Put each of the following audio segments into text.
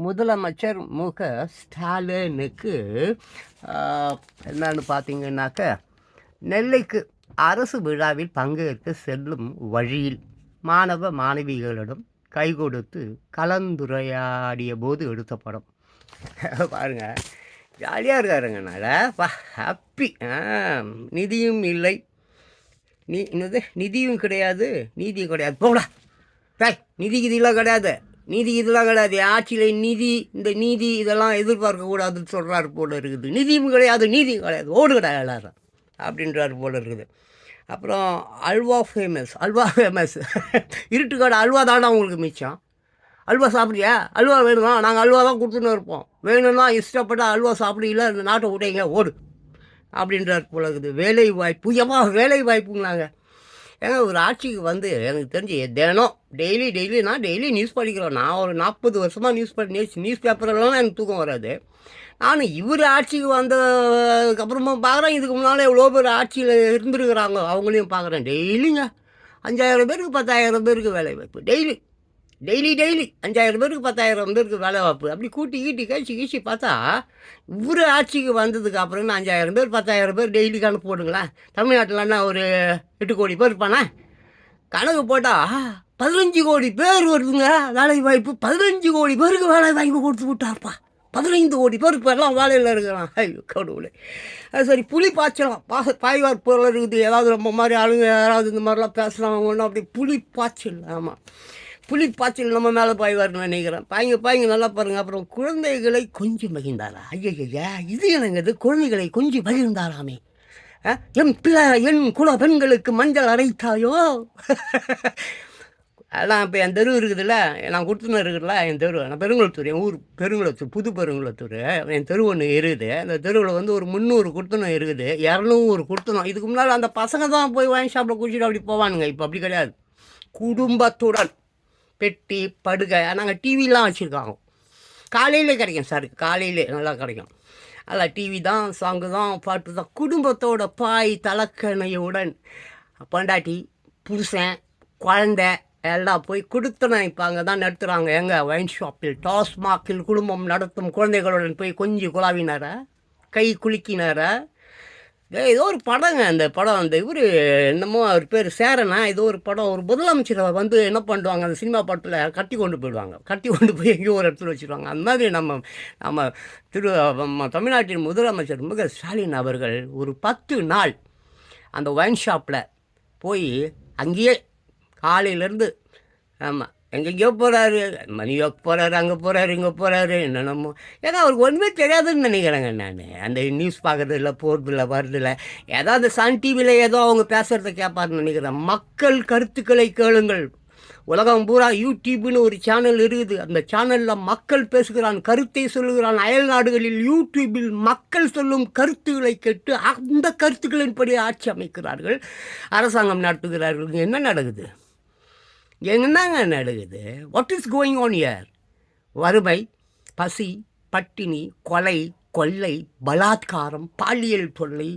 முதலமைச்சர் ஸ்டாலினுக்கு ஆ, என்னன்னு பார்த்தீங்கன்னாக்க, நெல்லைக்கு அரசு விழாவில் பங்கேற்க செல்லும் வழியில் மாணவ மாணவிகளிடம் கை கொடுத்து கலந்துரையாடிய போது எடுத்த படம். பாருங்க, ஜாலியாக இருக்காருங்கனால ஹாப்பி. நிதியும் இல்லை, என்னது நிதியும் கிடையாது, நீதியும் கிடையாது. போடா டேய், நிதி கிதிலாம் கிடையாது, நீதி இதெல்லாம் கிடையாது. ஆட்சியில் நிதி, இந்த நீதி இதெல்லாம் எதிர்பார்க்கக்கூடாதுன்னு சொல்கிறாரு போல இருக்குது. நிதியும் கிடையாது, நீதியும் கிடையாது, ஓடு கிடையாது எல்லாரும் அப்படின்றாரு போல இருக்குது. அப்புறம் அல்வா ஃபேமஸ் இருட்டுக்காடு அல்வா தானே உங்களுக்கு மிச்சம். அல்வா சாப்பிட்றியா? அல்வா வேணுமா? நாங்கள் அல்வா தான் கொடுத்துன்னு இருப்போம். வேணும்னா இஷ்டப்பட்ட அல்வா சாப்பிடல, இந்த நாட்டை விட்டீங்க ஓடு அப்படின்றார் போல இருக்குது. வேலை வாய்ப்பு, வேலை வாய்ப்புங்களாங்க. ஏங்க ஒரு ஆட்சிக்கு வந்து எனக்கு தெரிஞ்சு தினம் டெய்லி நியூஸ் படிக்கிறோம். நான் ஒரு 40 வருஷமாக நியூஸ் பேப்பரெல்லாம் எனக்கு தூக்கம் வராது. நானும் இவர் ஆட்சிக்கு வந்ததுக்கப்புறமா பார்க்குறேன். இதுக்கு முன்னால் எவ்வளோ பேர் ஆட்சியில் இருந்துருக்குறாங்க, அவங்களையும் பார்க்குறேன். டெய்லிங்க 5000 பேருக்கு 10,000 பேருக்கு வேலை வாய்ப்பு. டெய்லி 5000 பேருக்கு 10,000 பேருக்கு வேலை வாய்ப்பு. அப்படி கூட்டி கழிச்சு பார்த்தா இவர் ஆட்சிக்கு வந்ததுக்கு அப்புறம் 5000 பேர் 10,000 பேர் டெய்லி கணக்கு போடுங்களேன். தமிழ்நாட்டிலன்னா ஒரு 8 கோடி பேர் இருப்பானே. கணக்கு போட்டால் 15 கோடி பேர் வருதுங்க வேலை வாய்ப்பு. 15 கோடி பேருக்கு வேலை வாய்ப்பு கொடுத்து விட்டார்ப்பா. 15 கோடி பேர் இப்போ எல்லாம் வேலையில் இருக்கிறான். ஐயோ கடவுளே. அது சரி, புலி பாய்ச்சலாம், பாய்வார் பொருள் இருக்குது. ஏதாவது ரொம்ப மாதிரி ஆளுங்க யாராவது இந்த மாதிரிலாம் பேசுகிறாங்க ஒன்றும் அப்படி புலி பாய்ச்சல். ஆமாம், புலி பாய்ச்சல் நம்ம மேலே பாய்வார்னு நினைக்கிறேன். பாய்ங்க நல்லா பாருங்கள். அப்புறம் குழந்தைகளை கொஞ்சம் மகிழ்ந்தாரா? ஐயா, இது என்னங்கிறது? குழந்தைகளை கொஞ்சம் மகிழ்ந்தாராமே. என் குல பெண்களுக்கு மஞ்சள் அரைத்தாயோ? அதான் இப்போ என் தெரு இருக்குதுல்ல, நான் கொடுத்துன்னு இருக்குதுல்ல என் தெரு. நான் பெருங்குளத்தூர், என் ஊர் பெருங்குளத்தூர், புது பெருங்குளத்தூர். என் தெரு ஒன்று இருக்குது. அந்த தெருவில் வந்து ஒரு 300 கொடுத்தனம் இருக்குது, 200 கொடுத்தனம். இதுக்கு முன்னால் அந்த பசங்க தான் போய் வாங்கி ஷாப்பில் குடிச்சிட்டு அப்படி போவானுங்க. இப்போ அப்படி கிடையாது. குடும்பத்துடன் பெட்டி படுகை, நாங்கள் டிவிலாம் வச்சுருக்காங்க. காலையில் கிடைக்கும் சார், காலையிலே நல்லா கிடைக்கும். அதில் டிவி தான், சாங்கு தான், பாட்டு தான். குடும்பத்தோட பாய் தலக்கணையுடன் பொண்டாட்டி புருஷன் குழந்தை எல்லாம் போய் கொடுத்தணும். இப்போ அங்கே தான் நடத்துகிறாங்க. எங்கள் வைன் ஷாப்பில் டாஸ்மாகில் குடும்பம் நடத்தும் குழந்தைகளுடன் போய் கொஞ்சம் குழாவினாரா, கை குலுக்கினாரா? ஏதோ ஒரு படங்க, அந்த படம். அந்த இவர் என்னமோ அவர் பேர் சேரனா, ஏதோ ஒரு படம். ஒரு முதலமைச்சரை வந்து என்ன பண்ணுவாங்க, அந்த சினிமா படத்தில் கட்டி கொண்டு போயிடுவாங்க. கட்டி கொண்டு போய் எங்கேயோ ஒரு இடத்துல வச்சுருவாங்க. அந்த மாதிரி நம்ம தமிழ்நாட்டின் முதலமைச்சர் ஸ்டாலின் அவர்கள் ஒரு 10 நாள் அந்த ஒயின் ஷாப்பில் போய் அங்கேயே காலையிலேருந்து, ஆமாம், எங்கெங்கேயோ போகிறாரு, மணியோக்கு போகிறாரு, அங்கே போகிறாரு, இங்கே போகிறாரு, என்னென்னமோ. ஏன்னா அவருக்கு ஒன்றுமே தெரியாதுன்னு நினைக்கிறேங்க நான். அந்த நியூஸ் பார்க்குறது இல்லை, போகிறதில்ல, வரதில்லை. ஏதாவது சன் டிவியில் ஏதோ அவங்க பேசுகிறத கேட்பாருன்னு நினைக்கிறேன். மக்கள் கருத்துக்களை கேளுங்கள். உலகம் பூரா யூடியூப்னு ஒரு சேனல் இருக்குது. அந்த சேனலில் மக்கள் பேசுகிறான், கருத்தை சொல்லுகிறான். அயல் நாடுகளில் யூடியூபில் மக்கள் சொல்லும் கருத்துக்களை கேட்டு அந்த கருத்துக்களின்படி ஆட்சி அமைக்கிறார்கள், அரசாங்கம் நடத்துகிறார்கள். என்ன நடக்குது? என்னங்க நடக்குது? What is going on year? வறுமை, பசி, பட்டினி, கொலை, கொள்ளை, பலாத்காரம், பாலியல் தொல்லை.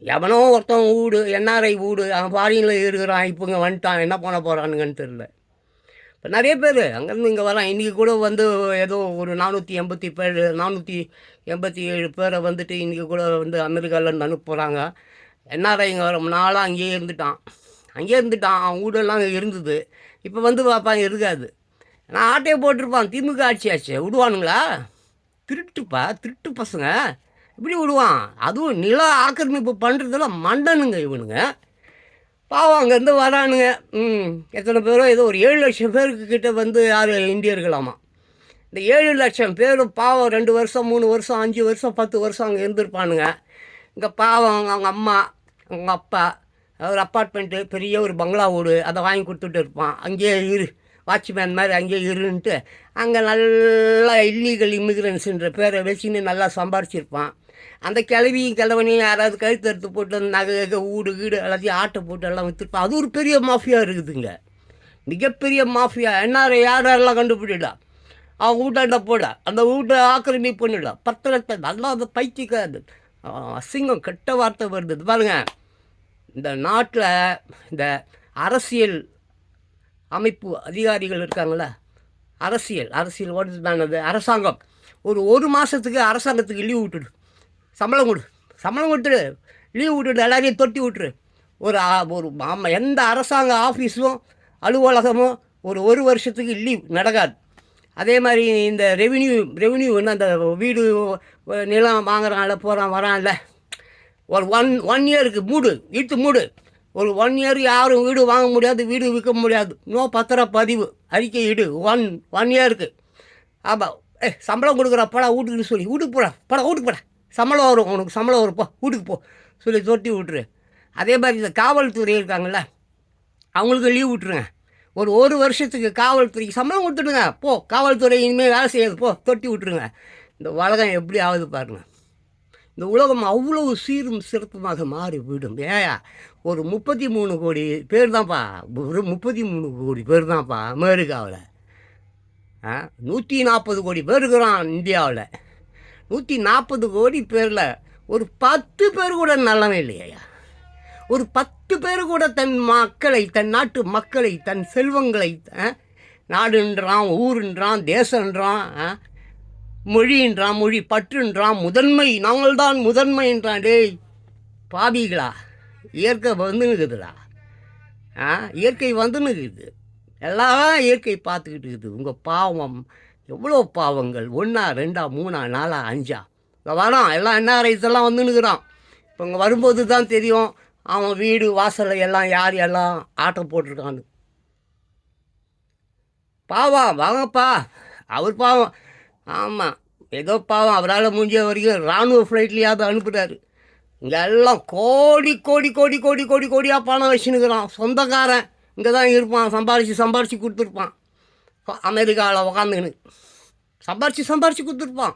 எவனோ ஒருத்தன் வீடு, என்ஆர்ஐ வீடு, அவன் ஃபாரினில் இருக்கிறான், இப்போ இங்கே வந்துட்டான், என்ன பண்ண போகிறானுங்கன்னு தெரில. இப்போ நிறைய பேர் அங்கேருந்து இங்கே வரான். இன்றைக்கி கூட வந்து ஏதோ ஒரு 487 பேரை வந்துட்டு இன்றைக்கி கூட வந்து அமெரிக்காவிலேருந்து அனுப்புகிறாங்க. என்ஆர்ஐ இங்கே வர நாளாக அங்கேயே இருந்துட்டான். அவன் வீடெல்லாம் அங்கே இருந்தது. இப்போ வந்து பார்ப்பாங்க இருக்காது. நான் ஆட்டையை போட்டிருப்பான். திமுக ஆட்சி விடுவானுங்களா? திருட்டு பசங்க இப்படி விடுவான். அதுவும் நில ஆக்கிரமிப்பு பண்ணுறதெல்லாம் மண்டனுங்க இவனுங்க. பாவம் அங்கேருந்து வரானுங்க. எத்தனை பேரோ, ஏதோ ஒரு 7 லட்சம் பேருக்கு கிட்ட வந்து யார் இந்தியர்களாமா. இந்த 7 லட்சம் பேரும் பாவம் 2 வருஷம் 3 வருஷம் 5 வருஷம் 10 வருஷம் அங்கே இருந்திருப்பானுங்க. இங்கே பாவம் அவங்க அம்மா, அவங்க அப்பா ஒரு அப்பார்ட்மெண்ட்டு, பெரிய ஒரு பங்களா வீடு, அதை வாங்கி கொடுத்துட்டு இருப்பான். அங்கேயே வாட்ச்மேன் மாதிரி அங்கேயே இருன்ட்டு அங்கே நல்லா இல்லீகல் இமிக்ரென்ஸுன்ற பேரை வச்சுன்னு நல்லா சம்பாரிச்சிருப்பான். அந்த கிழவனையும் யாராவது கழுத்து எடுத்து போட்டு நகை வீடு எல்லாத்தையும் ஆட்டை போட்டு எல்லாம் விற்றுருப்பான். அது ஒரு பெரிய மாஃபியா இருக்குதுங்க, மிகப்பெரிய மாஃபியா. என்ஆர்ஐ யாரெல்லாம் கண்டுபிடிடா, அவன் வீட்டாண்ட போட, அந்த வீட்டை ஆக்கிரமிப்பு பண்ணிடா, பத்திரத்தை நல்லா அந்த பைத்தியக்காது அசிங்கம் கெட்ட வார்த்தை வருது பாருங்கள். இந்த நாட்டில் இந்த அரசியல் அமைப்பு அதிகாரிகள் இருக்காங்கள, அரசியல் ஓடுதானது அரசாங்கம் ஒரு மாதத்துக்கு அரசாங்கத்துக்கு லீவ் விட்டுடு, சம்பளம் கொடுத்துடு, லீவ் விட்டுடு, எல்லாரையும் தொட்டி விட்டுரு. ஒரு ஆமாம், எந்த அரசாங்க ஆஃபீஸும் அலுவலகமும் ஒரு வருஷத்துக்கு லீவ் நடக்காது. அதே மாதிரி இந்த ரெவென்யூ வந்து அந்த வீடு நிலம் வாங்குறான்ல, போகிறான் வரான்ல, ஒரு ஒன் இயருக்கு மூடு. ஒரு 1 இயர் யாரும் வீடு வாங்க முடியாது, வீடு விற்க முடியாது. பத்திரப்பதிவு அறிக்கை இடு ஒன் இயருக்கு. ஆமாம், சம்பளம் கொடுக்குறா, படா வீட்டுக்குன்னு சொல்லி வீட்டுக்கு போடா, சம்பளம் வரும், உனக்கு சம்பளம் வரும், போ வீட்டுக்கு போ சொல்லி தொட்டி விட்டுரு. அதே மாதிரி இந்த காவல்துறை இருக்காங்கள்ல, அவங்களுக்கு லீவ் விட்டுருங்க. ஒரு வருஷத்துக்கு காவல்துறைக்கு சம்பளம் கொடுத்துடுங்க. போ, காவல்துறை இனிமேல் வேலை செய்யாது, போ, தொட்டி விட்டுருங்க. இந்த உலகம் எப்படி ஆகுது பாருங்கள். இந்த உலகம் அவ்வளவு சீரும் சிறப்புமாக மாறிவிடும். ஏயா, ஒரு 33 கோடி பேர் தான்ப்பா, ஒரு 33 கோடி பேர் தான்ப்பா அமெரிக்காவில். 140 கோடி பேர் இருக்கிறான் இந்தியாவில். 140 கோடி பேரில் ஒரு 10 பேர் கூட நல்லவே இல்லையா? ஒரு 10 பேர் கூட தன் நாட்டு மக்களை, தன் செல்வங்களை, நாடுன்றான், ஊருன்றான், தேசன்றான், மொழி பற்றுன்றான், முதன்மை, நாங்கள் தான் முதன்மைன்றான். டேய் பாவிகளா, இயற்கை வந்துன்னுக்குதுடா. இயற்கை வந்துன்னுக்குது, எல்லாம் இயற்கை பார்த்துக்கிட்டு இருக்குது. உங்கள் பாவம் எவ்வளோ பாவங்கள், 1 2 3 4 5 இங்கே வரான், எல்லாம் NRIs எல்லாம் வந்துன்னுக்குறான். இப்போ இங்கே வரும்போது தான் தெரியும் அவன் வீடு வாசலை எல்லாம் யாரெல்லாம் ஆட்டம் போட்டிருக்கான்னு. பாவம் வாங்கப்பா, அவர் பாவம். ஆமாம், ஏதோ பாவம், அவரால் முடிஞ்ச வரைக்கும் இராணுவ ஃப்ளைட்லேயாவது அனுப்புகிறாரு. இங்கே எல்லாம் கோடியாக பணம் வச்சுன்னுக்குறான். சொந்தக்காரன் இங்கே தான் இருப்பான், சம்பாரித்து கொடுத்துருப்பான். அமெரிக்காவில் உக்காந்துக்கின்னு சம்பாரித்து கொடுத்துருப்பான்,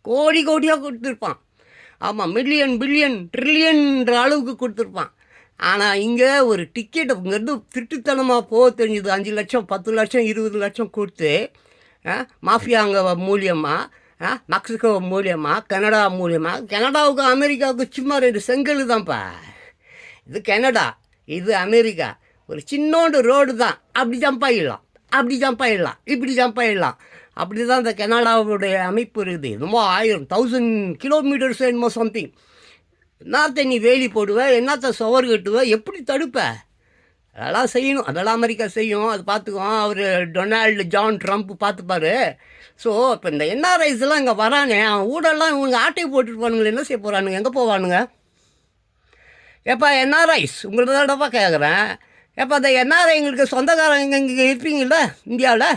கோடியாக கொடுத்துருப்பான். ஆமாம், பில்லியன் ட்ரில்லியன்ற அளவுக்கு கொடுத்துருப்பான். ஆனால் இங்கே ஒரு டிக்கெட் இங்கேருந்து திருட்டுத்தனமாக போக தெரிஞ்சுது. 5 லட்சம் 10 லட்சம் 20 லட்சம் கொடுத்து மாஃபியாங்க மூலியமாக, மெக்சிகோ மூலியமாக, கனடா மூலியமாக. கனடாவுக்கு அமெரிக்காவுக்கு சும்மா 2 செங்கல் தான்ப்பா. இது கனடா, இது அமெரிக்கா. ஒரு சின்னோண்டு ரோடு தான், அப்படி ஜம்ப் ஆகிடலாம், இப்படி ஜம்ப் ஆகிடலாம். அப்படி தான் இந்த கனடாவுடைய அமைப்பு இருக்குது. என்னமோ 1000 கிலோமீட்டர்ஸ் என்னமோ சம்திங். என்னத்த நீ வேலி போடுவேன், என்னத்த சுவர் கட்டுவேன், எப்படி தடுப்ப? அதெல்லாம் செய்யணும், அதெல்லாம் அமெரிக்கா செய்யும், அது பார்த்துக்குவோம். அவர் டொனால்டு ஜான் ட்ரம்ப் பார்த்துப்பார். ஸோ இப்போ இந்த NRIs எல்லாம் இங்கே வரானே, அவன் ஊடெல்லாம் இவங்க ஆட்டையை போட்டுருப்பானுங்களே, என்ன செய்ய போகிறானுங்க, எங்கே போவானுங்க? ஏப்பா NRIs உங்கள்ட்ட தான்ப்பா கேட்குறேன். ஏப்பா இந்த NRIங்களுக்கு சொந்தக்காரங்க இங்கே இருப்பீங்கள, இந்தியாவில்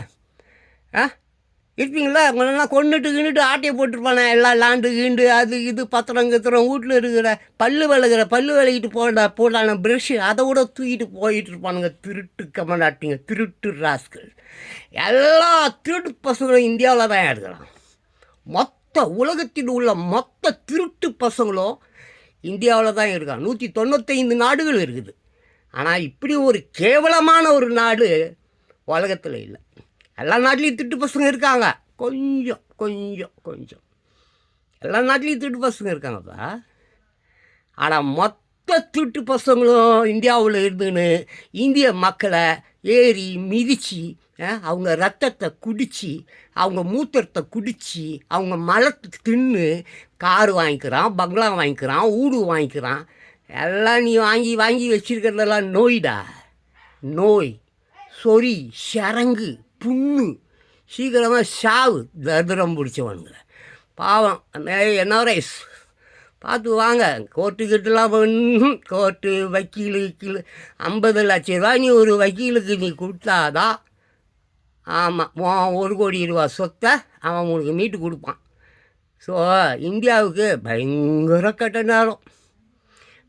இருப்பீங்களா? உங்களெல்லாம் கொண்டுட்டு ஆட்டையை போட்டிருப்பானே, எல்லாம் லாண்டு கீண்டு அது இது பத்திரம் வீட்டில் இருக்கிற பல்லு விளக்கிட்டு போடான ப்ரெஷ்ஷு அதை கூட தூக்கிட்டு போயிட்டு இருப்பானுங்க. திருட்டு கமலாட்டிங்க, திருட்டு ராஸ்கள், எல்லா திருட்டு பசங்களும் இந்தியாவில் தான் எடுக்கிறான். உலகத்தில் உள்ள மொத்த திருட்டு பசங்களும் இந்தியாவில் தான் இருக்கான். 195 நாடுகள் இருக்குது. ஆனால் இப்படி ஒரு கேவலமான ஒரு நாடு உலகத்தில் இல்லை. எல்லா நாட்டிலையும் திருட்டு பசங்க இருக்காங்க, கொஞ்சம் எல்லா நாட்டிலையும் திருட்டு பசங்க இருக்காங்கப்பா. ஆனால் மொத்த திருட்டு பசங்களும் இந்தியாவில் இருந்துன்னு இந்திய மக்களை ஏறி மிதித்து, அவங்க ரத்தத்தை குடித்து, அவங்க மூத்திரத்தை குடித்து, அவங்க மலத்தை தின்னு காரு வாங்கிக்கிறான், பங்களா வாங்கிக்கிறான், வீடு வாங்கிக்கிறான். எல்லாம் நீ வாங்கி வச்சுருக்கிறதெல்லாம் நோய், சொறி, சரங்கு, புண்ணு, சீக்கிரமாக சாவு, தரித்திரம் பிடிச்சவனுங்க. பாவம் NRIs பார்த்து வாங்க. கோர்ட்டுக்கிட்டலாம் கோர்ட்டு வக்கீலு 50 லட்சம் ரூபா நீ ஒரு வக்கீலுக்கு நீ கொடுத்தாதான், ஆமாம், 1 கோடி ரூபா சொத்தை அவன் உங்களுக்கு மீட்டு கொடுப்பான். ஸோ இந்தியாவுக்கு பயங்கர கட்ட நேரம்.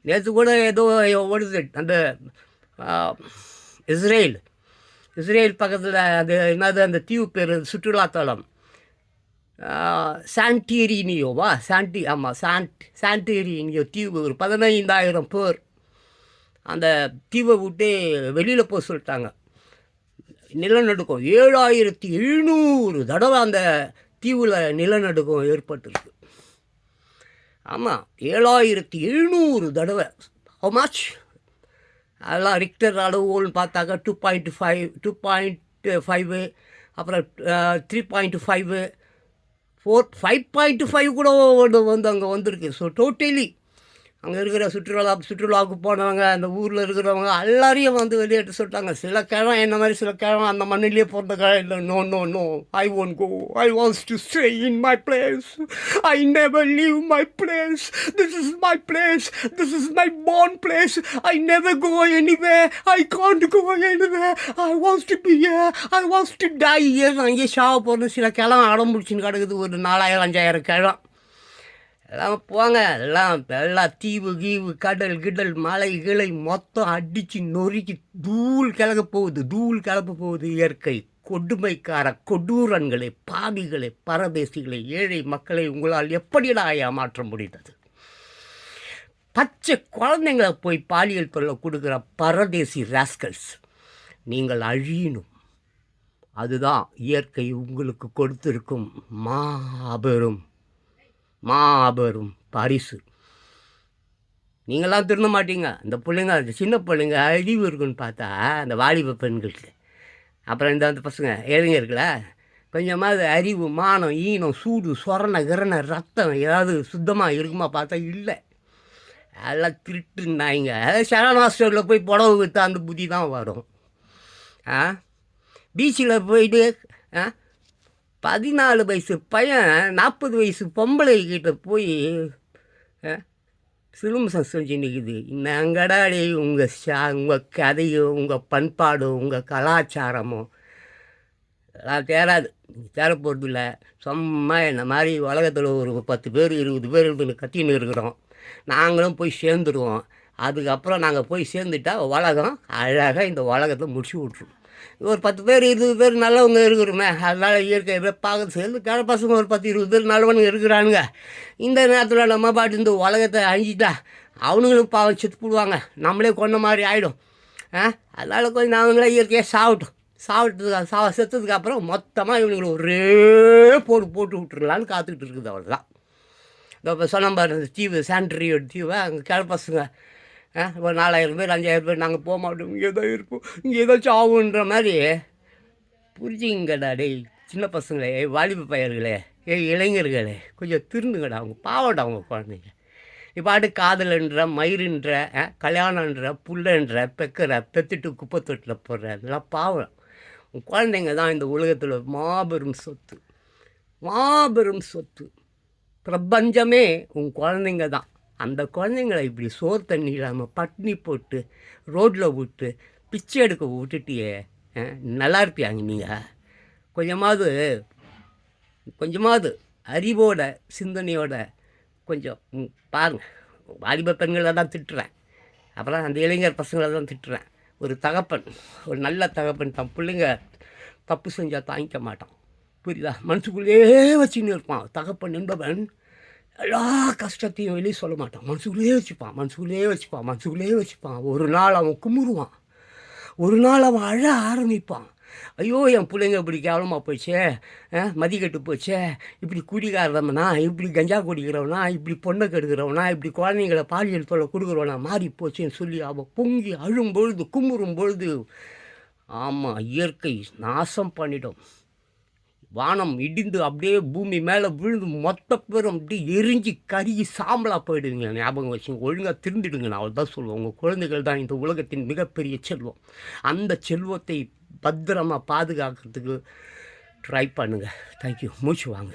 நேற்று கூட ஏதோ ஓடுது, அந்த இஸ்ரேல் பக்கத்தில் அது என்னது அந்த தீவு பேர், சுற்றுலாத்தலம் சாண்டிரினியோ தீவு. ஒரு 15,000 பேர் அந்த தீவை விட்டு வெளியில் போக சொல்லிட்டாங்க. நிலநடுக்கம் 7,700 தடவை அந்த தீவில் நிலநடுக்கம் ஏற்பட்டுருக்கு. ஆமாம், 7,700 தடவை. How much? அதெல்லாம் ரிக்டர் அளவுகோல்னு பார்த்தாக்கா 2.5 அப்புறம் 3.5 5.5 கூட வந்து அங்கே வந்திருக்கு. ஸோ டோட்டலி அங்கே இருக்கிற சுற்றுலாவுக்கு போனவங்க, அந்த ஊரில் இருக்கிறவங்க எல்லாரையும் வந்து வெளியேற்ற சொல்லிட்டாங்க. சில கிழவன் என்ன மாதிரி சில கிழவன் அந்த மண்ணிலேயே பிறந்த கிழவன் இல்லை. No no no, I won't go, I wants to stay in my place, I never leave my place, this is my place, this is my born place, I never go anywhere, I can't go anywhere, I want to be here, I want to die here. அங்கே சாவ போகிறது சில கிழவன் அடம் பிடிச்சின்னு கிடக்குது. ஒரு 4000-5000 கிழவன் எல்லாம் போங்க. எல்லா தீவு கீவு கடல் கிடல் மலை கிளை மொத்தம் அடித்து நொறுக்கி தூள் கிளப்ப போகுது இயற்கை. கொடுமைக்கார கொடூரன்களை, பாவிகளை, பரதேசிகளை, ஏழை மக்களை உங்களால் எப்படிடா ஏமாற்ற முடிந்தது? பச்சை குழந்தைங்களை போய் பாலியல் தொல்லை கொடுக்குற பரதேசி ராஸ்கல்ஸ், நீங்கள் அழியணும். அதுதான் இயற்கை உங்களுக்கு கொடுத்திருக்கும் மாபெரும் பரிசு. நீங்களாம் திருந்த மாட்டீங்க. இந்த பிள்ளைங்க, அந்த சின்ன பிள்ளைங்க அழிவு இருக்குன்னு பார்த்தா அந்த வாலிப பெண்களுக்கு, அப்புறம் அந்த பசங்க இளைஞர்களை கொஞ்சமாவது அறிவு, மானம், ஈனம், சூடு, சொரண கிரண ரத்தம் ஏதாவது சுத்தமாக இருக்குமா பார்த்தா இல்லை. எல்லாம் திருட்டு நாய்ங்க. சரணா ஸ்டோரில் போய் புடவை விற்றா அந்த புத்தி தான் வரும். பீச்சில் போயிட்டு 14 வயசு பையன் 40 வயசு பொம்பளை கிட்ட போய் சிலுமிசம் செஞ்சு நிற்குது. நாங்கடாடி உங்கள் கதையும் உங்கள் பண்பாடும் உங்கள் கலாச்சாரமும் எல்லாம் தேராது, தேரப்போகிறது இல்லை. சும்மா என்ன மாதிரி உலகத்தில் ஒரு 10 பேர் 20 பேர் இருந்து கத்தின்னு இருக்கிறோம். நாங்களும் போய் சேர்ந்துடுவோம். அதுக்கப்புறம் நாங்கள் போய் சேர்ந்துட்டா உலகம் அழகாக இந்த உலகத்தை முடிச்சு விட்ருவோம். ஒரு 10 பேர் 20 பேர் நல்லவங்க இருக்கிறோமே, அதனால் இயற்கை பார்க்க சேர்ந்து கிழ பசங்க ஒரு 10-20 பேர் நல்லவனுங்க இருக்கிறானுங்க. இந்த நேரத்தில் நம்ம பாட்டு இந்த உலகத்தை அழிஞ்சிட்டா அவனுங்களும் பாவம் செத்து போடுவாங்க, நம்மளே கொண்ட மாதிரி ஆகிடும். அதனால் கொஞ்சம் அவங்களே இயற்கையாக செத்ததுக்கு அப்புறம் மொத்தமாக இவனுங்களை ஒரே போட்டு விட்டுருலான்னு காத்துக்கிட்டு இருக்குது. அவள் தான் இப்போ சொன்ன பாரு தீவு, சானிட்டரியோட தீவை, அங்கே கிழ பசங்க ஒரு 4000 பேர் 5000 பேர் நாங்கள் போக மாட்டோம், இங்கே தான் இருப்போம், இங்கே ஏதாச்சும் ஆகுன்ற மாதிரி. புரிஞ்சுங்கடா டேய் சின்ன பசங்களே, வாலிப பையர்களே, இளைஞர்களே, கொஞ்சம் திருந்துங்கடா. அவங்க பாவடா அவங்க குழந்தைங்க. இப்பாட்டு காதல்ன்ற, மயிருன்ற, கல்யாணன்ற, புள்ளன்ற, பெத்துட்டு குப்பை தொட்டில் போடுற, அதெல்லாம் பாவம். உன் குழந்தைங்க தான் இந்த உலகத்தில் மாபெரும் சொத்து. பிரபஞ்சமே உன் குழந்தைங்க தான். அந்த குழந்தைங்களை இப்படி சோறு தண்ணி இல்லாமல் பட்னி போட்டு ரோட்டில் விட்டு பிச்சை எடுக்க விட்டுட்டியே, நல்லா இருப்பியாங்க நீங்கள்? கொஞ்சமாவது அறிவோட சிந்தனையோட கொஞ்சம் பாருங்கள். வாலிப பெண்களை தான் திட்டுறேன், அப்புறம் அந்த இளைஞர் பசங்களை தான் திட்டுறேன். ஒரு தகப்பன், ஒரு நல்ல தகப்பன் தன் பிள்ளைங்க தப்பு செஞ்சால் தாங்கிக்க மாட்டான், புரியுதா? மனசுக்குள்ளேயே வச்சுன்னு இருப்பான். தகப்பன் என்பவன் எல்லா கஷ்டத்தையும் வெளியே சொல்ல மாட்டான், மனசுக்குள்ளேயே வச்சுப்பான். ஒரு நாள் அவன் குமுறுவான், ஒரு நாள் அவன் அழ ஆரம்பிப்பான். ஐயோ என் பிள்ளைங்க இப்படி கேவலமாக போச்சே, மதிக்கட்டு போச்சே, இப்படி குடிக்காரவனா, இப்படி கஞ்சா குடிக்கிறவனா, இப்படி பொண்ணை கெடுக்கிறவனா, இப்படி குழந்தைங்களை பாலியல் தொல்லை கொடுக்குறவனா மாறி போச்சேன்னு சொல்லி அவன் பொங்கி அழும்பொழுது குமுறும் பொழுது, ஆமாம், இயற்கை நாசம் பண்ணிடும். வானம் இடிந்து அப்படியே பூமி மேலே விழுந்து மொத்த பேரும் அப்படியே எரிஞ்சு கருகி சாம்பலாக போயிடுவீங்க. ஞாபகம் வச்சுங்க, ஒழுங்காக திருந்திடுங்க. நான் அவள் தான் சொல்லுவேன், உங்கள் குழந்தைகள் தான் இந்த உலகத்தின் மிகப்பெரிய செல்வம். அந்த செல்வத்தை பத்திரமாக பாதுகாக்கிறதுக்கு ட்ரை பண்ணுங்கள். தேங்க்யூ. மூச்சு வாங்க.